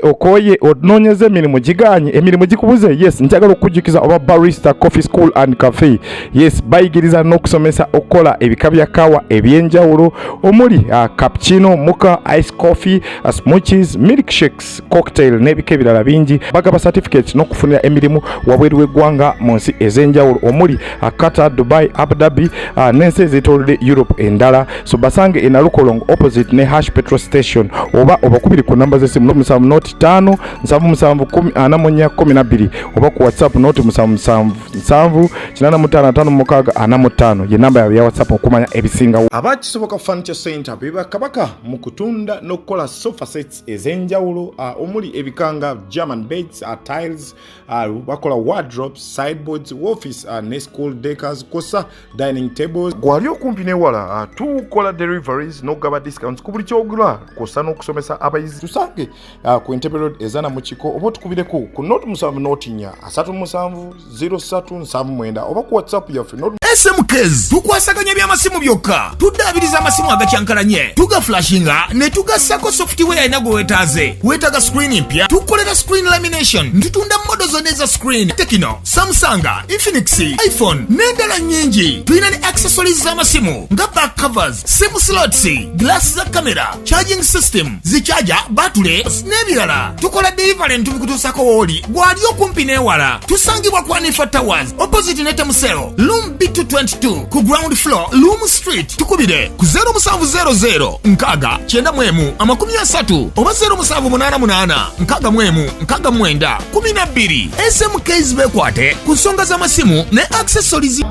Okoye odnonyeze emirimu giganye emirimu gikubuze. Yes, njagala okujjukiza oba Barista Coffee School and Cafe. Yes, bayigiriza n'okusomesa okola ebika bya kawa ebyenjawulo omuli cappuccino, mocha, ice coffee, smoothies, milkshakes, cocktail n'ebika ebirala bingi. Bagaba certificate n'okufunira emirimu wabweru w'eggwanga mu nsi ez'enjawulo omuli Qatar, Dubai, Abu Dhabi n'ensi ez'etoolodde Europe endala. So basange e Nalukolongo opposite ne Hash petrol station oba obakubiri ku namba z'essimu 5 7 oba ku WhatsApp noti 7 ye namba ya WhatsApp okumanya ebisinga. Abakisoboka Furniture Center biba kabaka mu kutunda n'okukola sofa sets ez'enjawulo omuli ebikanga, German beds, tiles, bakola wardrobes, sideboards, office ne school decors, kosa dining tables. Gwali okumpi n'ewala tukola deliveries n'ogaba discounts ku buli kyogula kosa n'okusomesa abayizi. Tusange ku Entebbe Road ezana mu kiko oba tukubireko ku note 7 note 4 37 oba ku WhatsApp yaffe note SMKs tukwasaganya by'amasimu byokka tuddaabiriza amasimu agakyankalanye tuga flashinga ne tugassako software ina gwe weetaaze. Weetaaga screen mpya tukolera screen lamination ntutunda modo zonna eza screen Tekino, Samsung, Infinix, iPhone n'endala nnyingi. Tulina ne accessories z'amasimu nga back covers, sim slots, glass za camera, charging system, zichaja, battery n'ebirala. Tukola delivery ntubikutuusako wooli gwali okumpi n'ewala. Tusangibwa ku Anifa Towers opposite ne Temuseo Room B222 ku ground floor Loom Street. Tukubire ku 0700 nkaga 91 oba 0788 nkaga 12. SMKs bekwate ku nsonga z'amasimu ne accessories.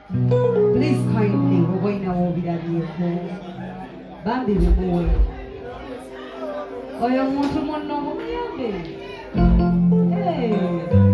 Please kindly, we're going to be that vehicle. Bambi, we move. Oh, you want to know? Hey.